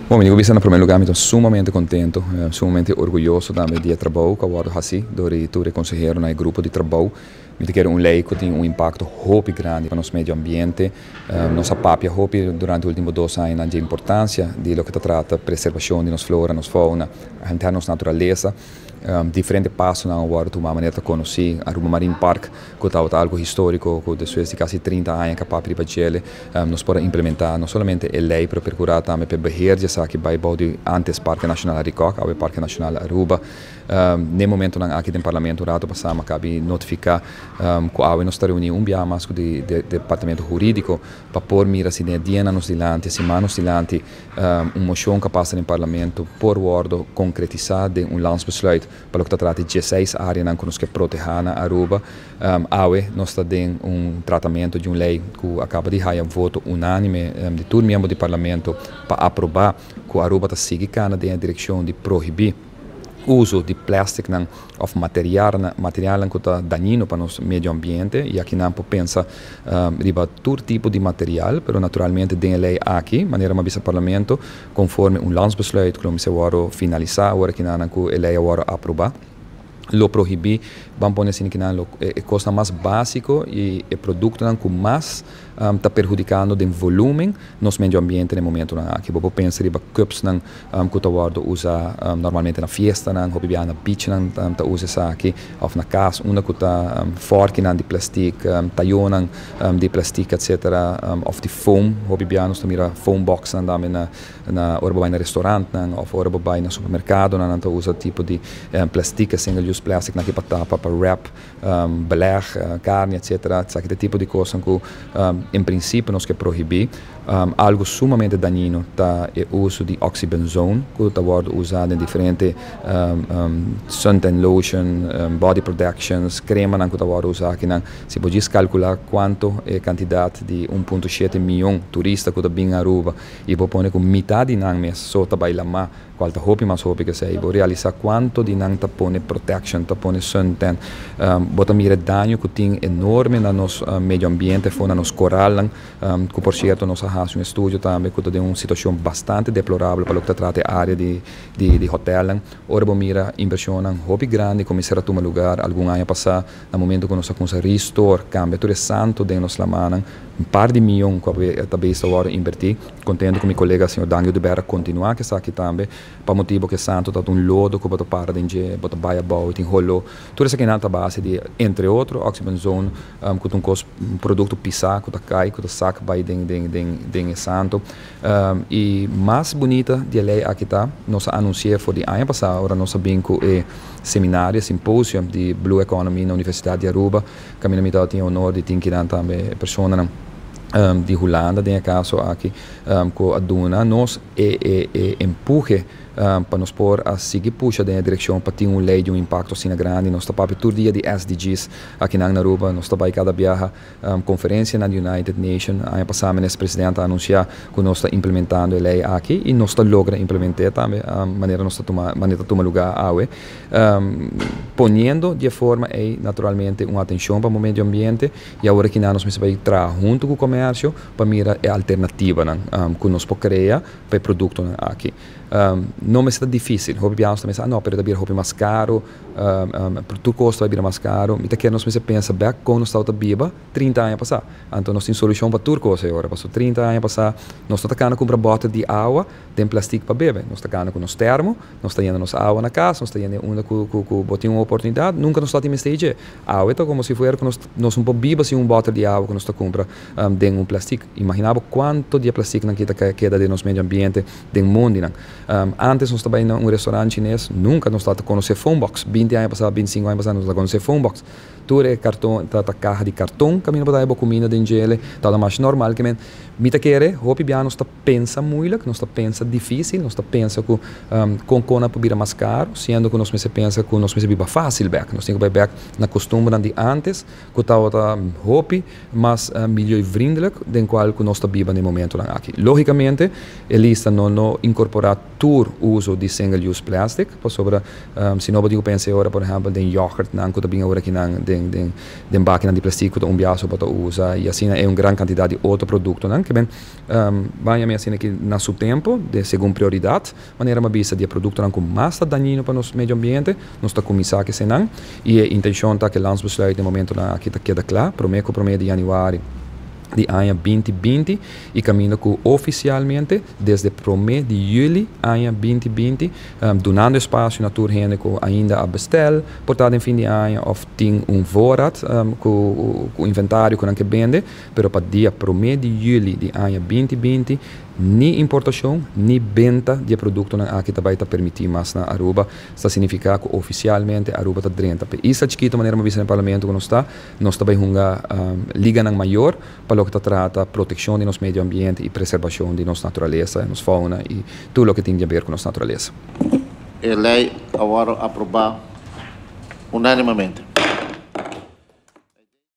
Bom, eu em primeiro lugar, estou sumamente contente, sumamente orgulhoso também do trabalho que eu faço, do reitor e conselheiro no grupo de trabalho. Eu quero lei que tem impacto muito grande para o nosso meio ambiente. Nossa papia durante os últimos 2 anos a importância de lo que trata da preservação de nossa flora, nossa fauna, a nossa natureza. Diferentes passos na hora de uma maneira de conhecer a Aruba Marine Park, que é algo histórico, que depois de quase 30 anos capaz de fazer, nós podemos implementar não somente a lei para procurar também para beheer que vai bouwen antes Parque Nacional Arikok, ao Parque Nacional Aruba. No momento aqui no Parlamento, o rato passamos cabe notificar que ao nós reunimos mais com o departamento jurídico para pôr mira se dia anos dilante, semanas dilante, moção que passa no Parlamento por word concretizar de landsbesluit para o que trata de 16 áreas que nós queremos proteger na Aruba. Nós temos tratamento de uma lei que acaba de ganhar voto unânime de todos os membros do Parlamento para aprovar que a Aruba siga na direção de proibir o uso de plástico ou material que está danino para o nosso meio ambiente. E aqui não pensa riba todo tipo de material, mas naturalmente tem a lei aqui, maneira mais o Parlamento, conforme landsbesluit que se vai finalizar, agora que a lei vai aprovar. Lo proibir, vamos pôr assim que é coisa mais básico e é produto que mais está prejudicando o volume nosso meio ambiente no momento aqui. Vou pensar em cups que está usa normalmente na festa, na beach, está usa aqui ou na casa, uma que está forte de plástico, talhão de plástico, etc. Ou de foam, hobibiano está mira foam box na hora vai no restaurante, ou hora vai no supermercado, não usa tipo de plástico single use plastic na que para wrap, beleg, carne, etc. Esse tipo de coisa que em princípio nós queremos proibir. Algo sumamente danino é o uso de oxybenzone, que está usado em diferentes suntan lotion, body protections, crema que está usado aqui. Se pode calcular quanto é a quantidade de 1,7 milhão de turistas que estão em Aruba e vou pôr com metade de nós só trabalha lá, qual está roupa mais roupa que sei, vou realizar quanto de nós está põe protection, está põe suntan, bota mira dano que tem enorme no nosso meio ambiente, fora no nosso coral, que por certo nós fazemos um estudo também que tem uma situação bastante deplorável para o que trata a área de hotel. Ora vou mira inversão hobby grande, começar a tomar lugar algum ano passado, no momento que nós conseguimos restaurar, cambia tudo santo de nós lá par de milhões que também está agora invertir. Contente com meu colega, senhor Daniel de Berra, continuar que está aqui também, para motivo que santo está lodo que bota para de bota baia bau, tem rolo, tudo isso aqui na base de entre outros oxybenzone, que tem um produto pisar, que está cai, que está saca vai den santo. E mais bonita de lei aqui está, nós anunciamos foi de ano passado, agora nós sabemos que seminário, simpósio de Blue Economy na Universidade de Aruba, que a minha tinha o honor de ter que também pessoas de Holanda, tem caso aqui, que a Duna nos empurre para nos pôr a seguir puxa na direção para ter uma lei de impacto assim grande. Nós estamos todo dia de SDGs aqui na Aruba, nós estamos cada viagem conferência na United Nations. Ano passado o presidente anunciou que nós estamos implementando a lei aqui e nós estamos logrando implementar também a maneira nós tomar lugar aue, ponendo de forma naturalmente uma atenção para o meio ambiente e agora que nós vamos trabalhar junto com o comércio para mirar a alternativa que nós podemos criar para o produto aqui. Não me está difícil, o biano também não, pero também é mais caro, tudo custa vai vir mais caro. Então que nós pensa back com nós está biba 30 anos passar, então nós temos solução para tudo coisa agora, passou 30 anos passar, nós está tacando comprar bota de água, tem plástico para beber, nós está tacando com nos termo, nós está indo nossa água na casa, nós está indo uma que botinha uma oportunidade, nunca nós está tendo stage, água então como se fosse que nós um pouco biba se bota de água que nós está compra tem plástico, imaginava quanto de plástico que queda de nosso meio ambiente, tem mundo antes nós estávamos em restaurante chinês, nunca nós estávamos a conhecer phone box, 20 anos passados, 25 anos passados, nós estávamos a conhecer phone box. Tudo é cartão, a carro de cartão, caminho para dar comida de gele, está mais normal que mita querer, hopi bia nós está pensa muito, nós está pensa difícil, nós está pensa que com cona para vir mais caro, sendo que nós pensa que nós viva fácil back, nós temos que back na costume de antes, que está hopi, mas melhor vriendelijk, den qual que nós está viva no momento aqui. Logicamente, ele está não incorporar todo uso de single-use plastic, sobre se não digo pense agora, por exemplo, de yoghurt, não que também agora que não de máquina de plástico, de biaso para usar e assim é uma grande quantidade de outro produto, não que bem vai a assim que na seu tempo, de segundo prioridade, maneira uma vista de produto não com mais daninho para o meio ambiente, nós está começar que se não e a intenção tá que lança besluit no momento na aqui tá queda claro, prometo de januário de ano 2020 e caminho com oficialmente desde promê de julho ano 2020 donando espaço na turno que ainda a bestel portado em fim de ano ou tem voorraad com o inventário que não que vende pero para dia promê de julho de ano 2020 nem importação, nem venda de produto que também está permitido mais na Aruba. Isso significa que oficialmente a Aruba está dentro. Isso é de maneira mais no parlamento que nós também liga maior para o que trata proteção de nosso meio ambiente e preservação de nossa natureza, nossa fauna e tudo o que tem a ver com nossa natureza. A lei agora aprovada unanimemente.